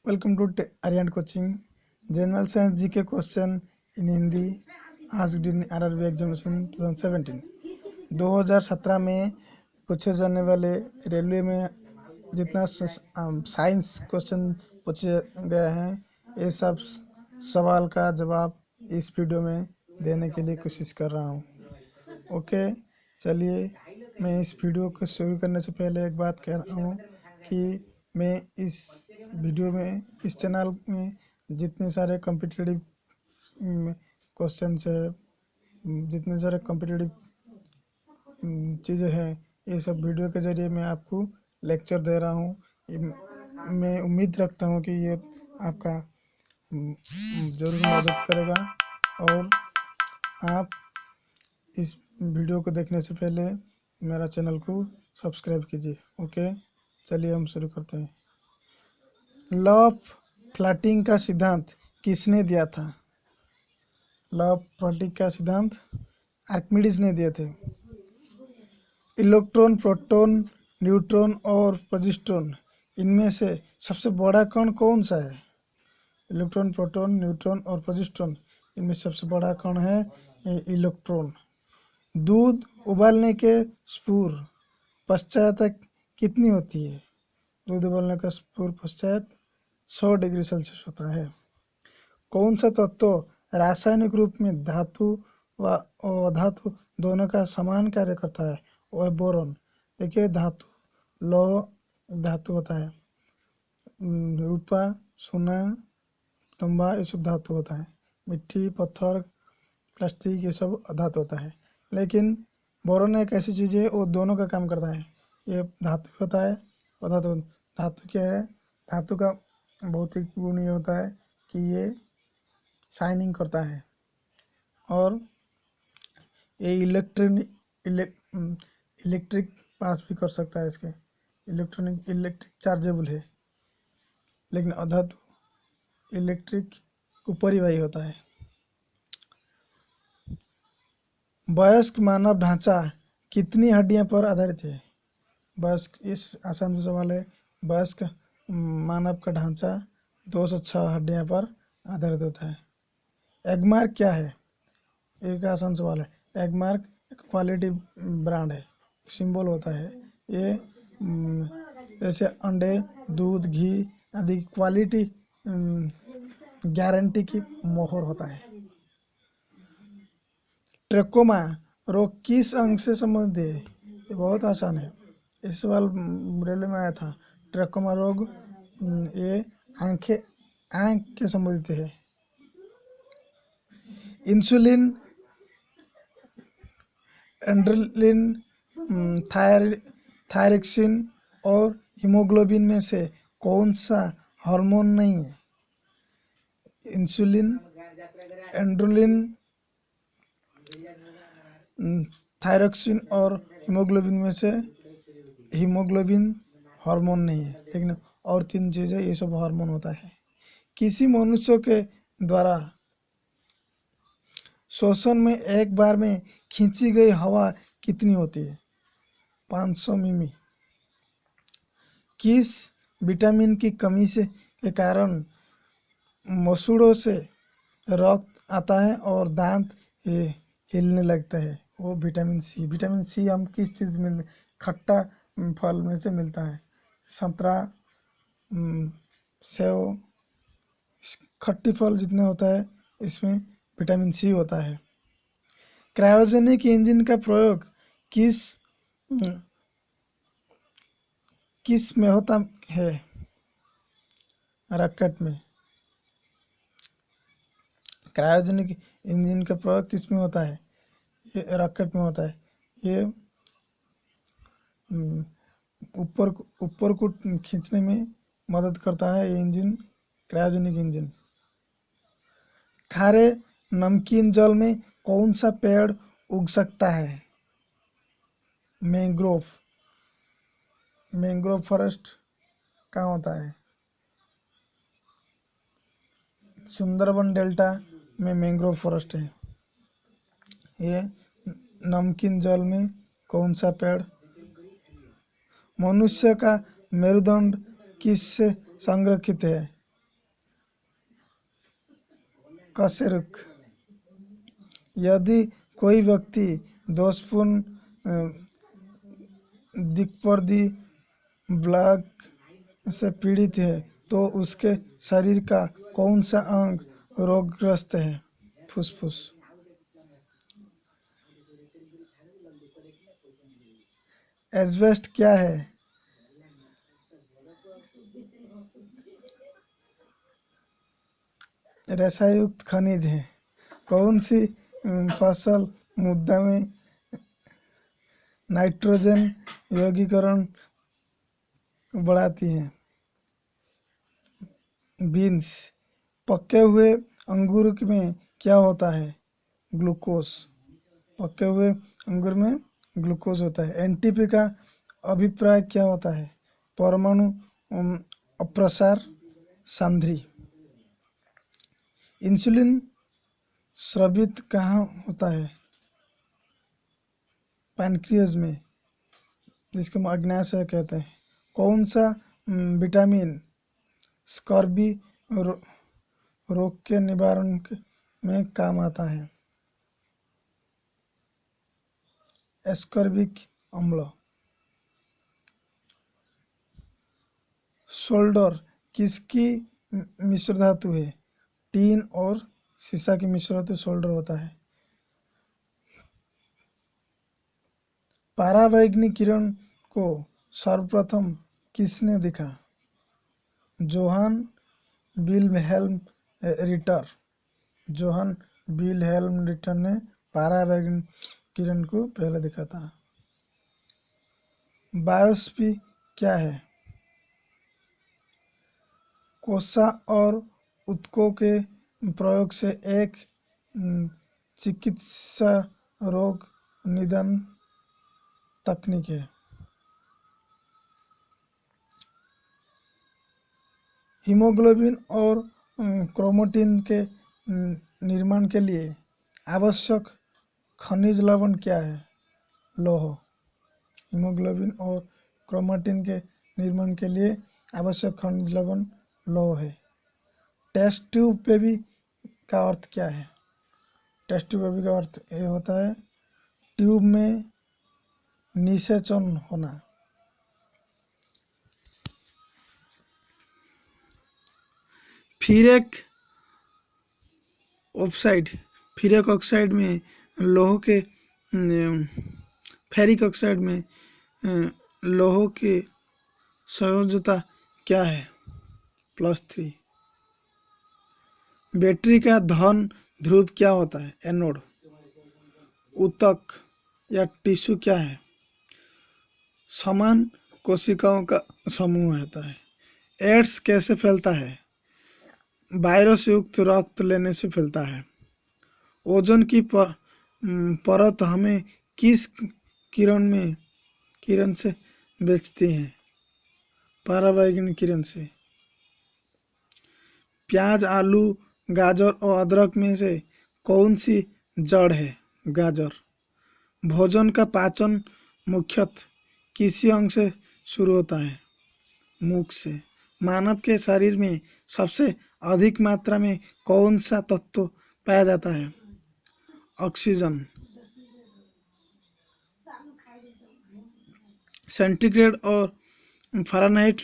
Welcome to Aryan Coaching. General Science GK question in Hindi asked in RRB examination 2017. 2017 में पूछे जाने वाले railway में जितना साइंस क्वेश्चन पूछे गए हैं, ये सब सवाल का जवाब इस वीडियो में देने के लिए कोशिश कर रहा हूँ। ओके, चलिए मैं इस वीडियो को शुरू करने से पहले एक बात कह रहा हूँ कि मैं इस वीडियो में इस चैनल में जितने सारे कॉम्पिटिटिव क्वेश्चन है, जितने सारे कॉम्पिटिटिव चीज़ें हैं, ये सब वीडियो के ज़रिए मैं आपको लेक्चर दे रहा हूँ। मैं उम्मीद रखता हूँ कि ये आपका ज़रूर मदद करेगा और आप इस वीडियो को देखने से पहले मेरा चैनल को सब्सक्राइब कीजिए। ओके, चलिए हम शुरू करते हैं। लॉ ऑफ फ्लैटिंग का सिद्धांत किसने दिया था? लॉ ऑफ फ्लैटिंग का सिद्धांत आर्किमिडीज ने दिए थे। इलेक्ट्रॉन, प्रोटॉन, न्यूट्रॉन और पॉजिट्रॉन, इनमें से सबसे बड़ा कण कौन सा है? इलेक्ट्रॉन, प्रोटॉन, न्यूट्रॉन और पॉजिट्रॉन, इनमें सबसे बड़ा कण है इलेक्ट्रॉन। दूध उबालने के पूर्व पश्चात कितनी होती है? दूध उबालने का पूर्व पश्चात 100 डिग्री सेल्सियस होता है। कौन सा तत्व रासायनिक रूप में धातु व अधातु दोनों का समान कार्य करता है? वो है बोरॉन। देखिए, धातु, लौह धातु होता है, रूपा, सोना, तांबा, ये सब धातु होता है। मिट्टी, पत्थर, प्लास्टिक, ये सब अधातु होता है। लेकिन बोरॉन एक ऐसी चीज़ है, वो दोनों का काम करता है। ये धातु होता है, अधातु। धातु क्या है? धातु का भौतिक गुण ये होता है कि ये शाइनिंग करता है और ये इलेक्ट्रिक पास भी कर सकता है। इसके इलेक्ट्रिक चार्जेबल है। लेकिन अधातु इलेक्ट्रिक उपरिवाही होता है। वयस्क मानव ढांचा कितनी हड्डियों पर आधारित है? वयस्क, इस आसान से सवाल है। वयस्क मानव का ढांचा 206 हड्डियों पर आधारित होता है। एगमार्क क्या है? एक आसान सवाल है। एगमार्क एक क्वालिटी ब्रांड है, सिंबल होता है। ये जैसे अंडे, दूध, घी आदि क्वालिटी गारंटी की मोहर होता है। ट्रेकोमा रोग किस अंग से संबंधित है? ये बहुत आसान है। इस सवाल रेलवे में आया था। ट्रेकोमा रोग ये आंख के संबंधित है। इंसुलिन, एड्रेनलिन, थायरक्सिन और हीमोग्लोबिन में से कौन सा हार्मोन नहीं है? इंसुलिन, एड्रेनलिन, थायरक्सिन और हीमोग्लोबिन में से हीमोग्लोबिन हार्मोन नहीं है, लेकिन और 3 चीज़ें ये सब हार्मोन होता है। किसी मनुष्य के द्वारा श्वसन में एक बार में खींची गई हवा कितनी होती है? 500 मिमी। किस विटामिन की कमी के कारण मसूड़ों से रक्त आता है और दांत हिलने लगता है? वो विटामिन सी। विटामिन सी हम किस चीज़ में, खट्टा फल में से मिलता है। संतरा, सेव, खट्टी फल जितना होता है, इसमें विटामिन सी होता है। क्रायोजेनिक इंजन का प्रयोग किस में होता है? रॉकेट में। क्रायोजेनिक इंजन का प्रयोग किस में होता है? ये रॉकेट में होता है। ये ऊपर को खींचने में मदद करता है ये इंजन, क्रायोजेनिक इंजन। खारे नमकीन जल में कौन सा पेड़ उग सकता है? मैंग्रोव। मैंग्रोव फॉरेस्ट कहाँ होता है? सुंदरबन डेल्टा में मैंग्रोव फॉरेस्ट है। ये नमकीन जल में कौन सा पेड़? मनुष्य का मेरुदंड किससे संरक्षित है? कशेरुक। यदि कोई व्यक्ति दोषपूर्ण दिक्पर्दी ब्लॉक से पीड़ित है तो उसके शरीर का कौन सा अंग रोगग्रस्त है? फुसफुस। एस्बेस्ट क्या है? रेशायुक्त खनिज है। कौन सी फसल मृदा में नाइट्रोजन यौगिकीकरण बढ़ाती है? बीन्स। पके हुए अंगूर में क्या होता है? ग्लूकोज। पके हुए अंगूर में ग्लूकोज होता है। एनटीपी का अभिप्राय क्या होता है? परमाणु अप्रसार सांद्री। इंसुलिन स्रावित कहाँ होता है? पैनक्रियाज में, जिसको अग्नाशय कहते हैं। कौन सा विटामिन स्कर्वी रोग के निवारण में काम आता है? एस्कॉर्बिक अम्ल। सोल्डर किसकी मिश्र धातु है? टीन और सीसा की मिश्र धातु सोल्डर होता है। परावैंगनी किरण को सर्वप्रथम किसने देखा? Johann Wilhelm Ritter. Johann Wilhelm Ritter ने परावैंगनी किरण को पहले देखा था। बायोप्सी क्या है? कोसा और ऊतकों के प्रयोग से एक चिकित्सा रोग निदान तकनीक है। हीमोग्लोबिन और क्रोमैटिन के निर्माण के लिए आवश्यक खनिज लवण क्या है? लौह। हीमोग्लोबिन और क्रोमैटिन के निर्माण के लिए आवश्यक खनिज लवण लौह है। टेस्ट ट्यूब बेबी का अर्थ क्या है? टेस्ट ट्यूब बेबी का अर्थ ये होता है ट्यूब में निषेचन होना। फेरिक ऑक्साइड में लौह के फेरिक ऑक्साइड में लौह की संयोजकता क्या है? +3। बैटरी का धन ध्रुव क्या होता है? एनोड। ऊतक या टिश्यू क्या है? समान कोशिकाओं का समूह होता है। एड्स कैसे फैलता है? वायरस युक्त रक्त लेने से फैलता है। ओजोन की परत हमें किस किरण से बचती है? परावैंगनी किरण से। प्याज, आलू, गाजर और अदरक में से कौन सी जड़ है? गाजर। भोजन का पाचन मुख्यतः किसी अंग से शुरू होता है? मुख से। मानव के शरीर में सबसे अधिक मात्रा में कौन सा तत्व पाया जाता है? ऑक्सीजन। सेंटीग्रेड और फ़ारेनहाइट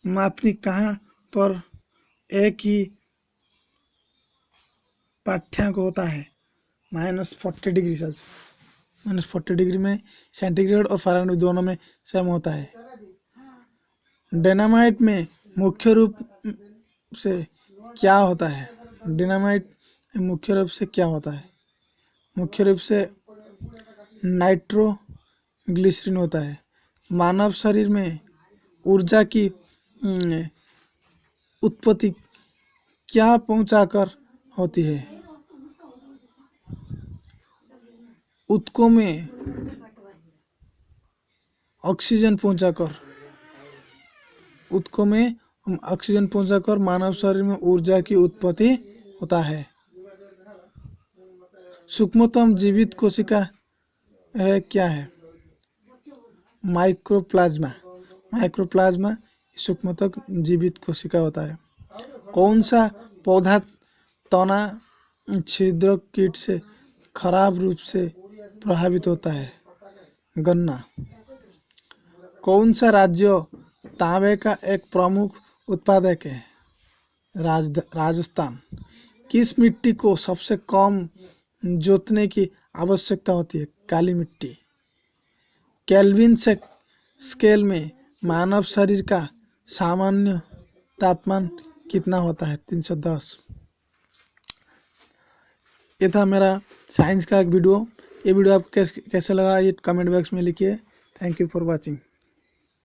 मापनी कहाँ पर एक ही पाठ्यांक होता है? -40 डिग्री सेल्सियस। -40 डिग्री में सेंटीग्रेड और फ़ारेनहाइट दोनों में सेम होता है। डायनामाइट में मुख्य रूप से क्या होता है? डायनामाइट मुख्य रूप से क्या होता है? मुख्य रूप से नाइट्रोग्लिसरीन होता है। मानव शरीर में ऊर्जा की उत्पत्ति क्या पहुंचाकर होती है? ऊतकों में ऑक्सीजन पहुंचाकर मानव शरीर में ऊर्जा की उत्पत्ति होता है। सूक्ष्मतम जीवित कोशिका है क्या है? माइक्रोप्लाज्मा सूक्ष्मतम जीवित कोशिका होता है। कौन सा पौधा तना छिद्रक कीट से खराब रूप से प्रभावित होता है। गन्ना। कौन सा राज्य तांबे का एक प्रमुख उत्पादक है? राजस्थान। किस मिट्टी को सबसे कम जोतने की आवश्यकता होती है? काली मिट्टी। केल्विन स्केल में मानव शरीर का सामान्य तापमान कितना होता है? 310। ये था मेरा साइंस का एक वीडियो। ये वीडियो आपको कैसे लगा ये कमेंट बॉक्स में लिखिए। Thank you for watching.